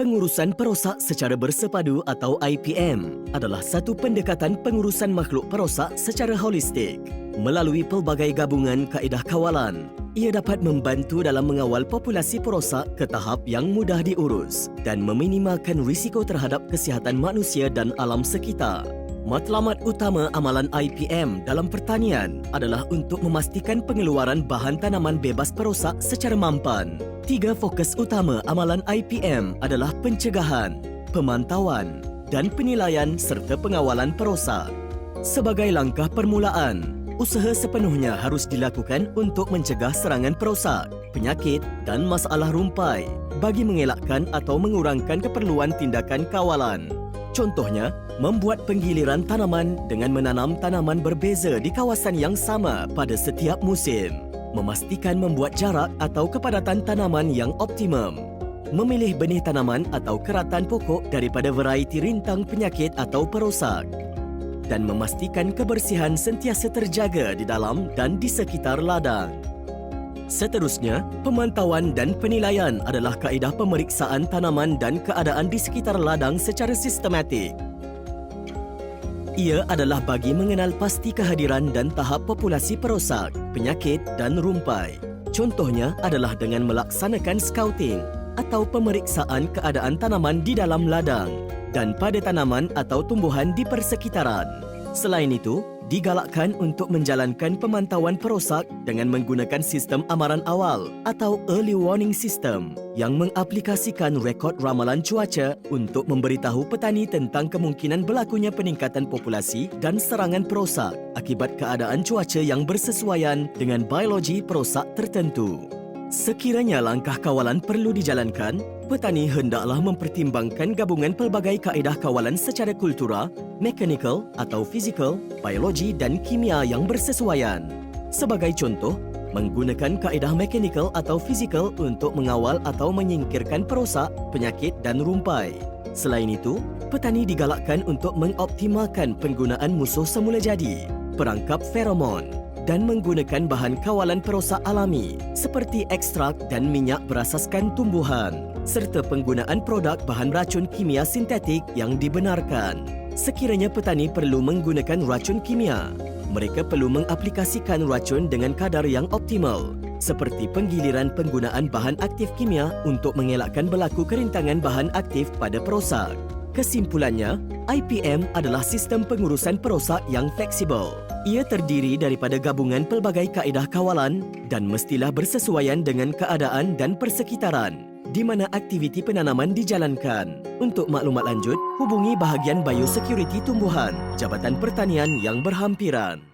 Pengurusan perosak secara bersepadu atau IPM adalah satu pendekatan pengurusan makhluk perosak secara holistik. Melalui pelbagai gabungan kaedah kawalan, ia dapat membantu dalam mengawal populasi perosak ke tahap yang mudah diurus dan meminimalkan risiko terhadap kesihatan manusia dan alam sekitar. Matlamat utama amalan IPM dalam pertanian adalah untuk memastikan pengeluaran bahan tanaman bebas perosak secara mampan. 3 fokus utama amalan IPM adalah pencegahan, pemantauan dan penilaian serta pengawalan perosak. Sebagai langkah permulaan, usaha sepenuhnya harus dilakukan untuk mencegah serangan perosak, penyakit dan masalah rumpai bagi mengelakkan atau mengurangkan keperluan tindakan kawalan. Contohnya, membuat penggiliran tanaman dengan menanam tanaman berbeza di kawasan yang sama pada setiap musim. Memastikan membuat jarak atau kepadatan tanaman yang optimum. Memilih benih tanaman atau keratan pokok daripada varieti rintang penyakit atau perosak. Dan memastikan kebersihan sentiasa terjaga di dalam dan di sekitar ladang. Seterusnya, pemantauan dan penilaian adalah kaedah pemeriksaan tanaman dan keadaan di sekitar ladang secara sistematik. Ia adalah bagi mengenal pasti kehadiran dan tahap populasi perosak, penyakit dan rumpai. Contohnya adalah dengan melaksanakan scouting atau pemeriksaan keadaan tanaman di dalam ladang dan pada tanaman atau tumbuhan di persekitaran. Selain itu, digalakkan untuk menjalankan pemantauan perosak dengan menggunakan sistem amaran awal atau early warning system yang mengaplikasikan rekod ramalan cuaca untuk memberitahu petani tentang kemungkinan berlakunya peningkatan populasi dan serangan perosak akibat keadaan cuaca yang bersesuaian dengan biologi perosak tertentu. Sekiranya langkah kawalan perlu dijalankan, petani hendaklah mempertimbangkan gabungan pelbagai kaedah kawalan secara kultura, mekanikal atau fizikal, biologi dan kimia yang bersesuaian. Sebagai contoh, menggunakan kaedah mekanikal atau fizikal untuk mengawal atau menyingkirkan perosak, penyakit dan rumpai. Selain itu, petani digalakkan untuk mengoptimalkan penggunaan musuh semula jadi, perangkap feromon dan menggunakan bahan kawalan perosak alami seperti ekstrak dan minyak berasaskan tumbuhan serta penggunaan produk bahan racun kimia sintetik yang dibenarkan. Sekiranya petani perlu menggunakan racun kimia, mereka perlu mengaplikasikan racun dengan kadar yang optimal seperti penggiliran penggunaan bahan aktif kimia untuk mengelakkan berlaku kerintangan bahan aktif pada perosak. Kesimpulannya, IPM adalah sistem pengurusan perosak yang fleksibel. Ia terdiri daripada gabungan pelbagai kaedah kawalan dan mestilah bersesuaian dengan keadaan dan persekitaran di mana aktiviti penanaman dijalankan. Untuk maklumat lanjut, hubungi bahagian Biosecurity Tumbuhan, Jabatan Pertanian yang berhampiran.